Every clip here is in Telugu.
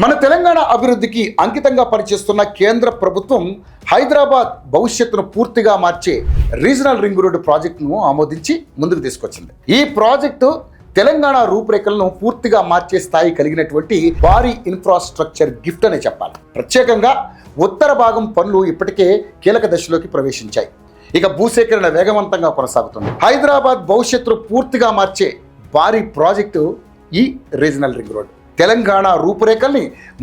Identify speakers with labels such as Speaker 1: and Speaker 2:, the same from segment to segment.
Speaker 1: మన తెలంగాణ అభివృద్ధికి అంకితంగా పనిచేస్తున్న కేంద్ర ప్రభుత్వం హైదరాబాద్ భవిష్యత్తును పూర్తిగా మార్చే రీజనల్ రింగ్ రోడ్డు ప్రాజెక్టును ఆమోదించి ముందుకు తీసుకొచ్చింది. ఈ ప్రాజెక్టు తెలంగాణ రూపురేఖలను పూర్తిగా మార్చే స్థాయి కలిగినటువంటి భారీ ఇన్ఫ్రాస్ట్రక్చర్ గిఫ్ట్ అనే చెప్పాలి. ప్రత్యేకంగా ఉత్తర భాగం పనులు ఇప్పటికే కీలక దశలోకి ప్రవేశించాయి. ఇక భూసేకరణ వేగవంతంగా కొనసాగుతుంది. హైదరాబాద్ భవిష్యత్తును పూర్తిగా మార్చే భారీ ప్రాజెక్టు ఈ రీజనల్ రింగ్ రోడ్. తెలంగాణ రూపురేఖల్ని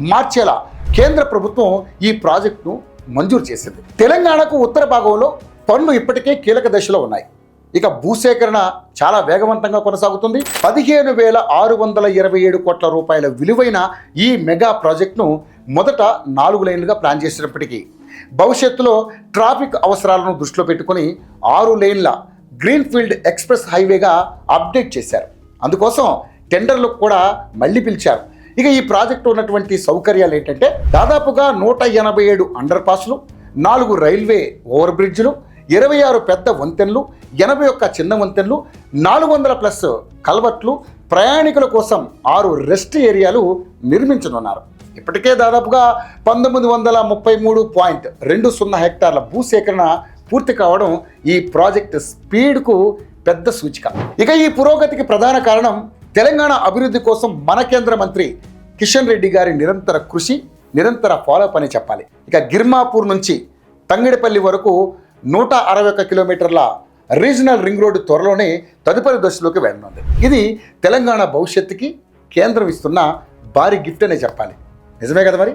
Speaker 1: మార్చేలా కేంద్ర ప్రభుత్వం ఈ ప్రాజెక్టును మంజూరు చేసింది. తెలంగాణకు ఉత్తర భాగంలో పనులు ఇప్పటికే కీలక దశలో ఉన్నాయి. ఇక భూసేకరణ చాలా వేగవంతంగా కొనసాగుతుంది. 15,627 కోట్ల రూపాయల విలువైన ఈ మెగా ప్రాజెక్టును మొదట 4 లైన్లుగా ప్లాన్ చేసినప్పటికీ భవిష్యత్తులో ట్రాఫిక్ అవసరాలను దృష్టిలో పెట్టుకుని 6 లేన్ల గ్రీన్ఫీల్డ్ ఎక్స్ప్రెస్ హైవేగా అప్డేట్ చేశారు. అందుకోసం టెండర్లకు కూడా మళ్ళీ పిలిచారు. ఇక ఈ ప్రాజెక్టు ఉన్నటువంటి సౌకర్యాలు ఏంటంటే దాదాపుగా 187 అండర్ పాస్లు, 4 రైల్వే ఓవర్ బ్రిడ్జ్లు, 26 పెద్ద వంతెనలు, 81 చిన్న వంతెనలు, 400+ కల్వర్ట్లు, ప్రయాణికుల కోసం 6 రెస్ట్ ఏరియాలు నిర్మించనున్నారు. ఇప్పటికే దాదాపుగా 1933.20 హెక్టార్ల భూసేకరణ పూర్తి కావడం ఈ ప్రాజెక్ట్ స్పీడ్కు పెద్ద సూచిక. ఇక ఈ పురోగతికి ప్రధాన కారణం తెలంగాణ అభివృద్ధి కోసం మన కేంద్ర మంత్రి కిషన్ రెడ్డి గారి నిరంతర కృషి, నిరంతర ఫాలోఅప్ అని చెప్పాలి. ఇక గిర్మాపూర్ నుంచి తంగిడిపల్లి వరకు 161 కిలోమీటర్ల రీజనల్ రింగ్ రోడ్డు త్వరలోనే తదుపరి దశలోకి వెళ్ళనుంది. ఇది తెలంగాణ భవిష్యత్తుకి కేంద్రం ఇస్తున్న భారీ గిఫ్ట్ అనే చెప్పాలి. నిజమే కదా మరి.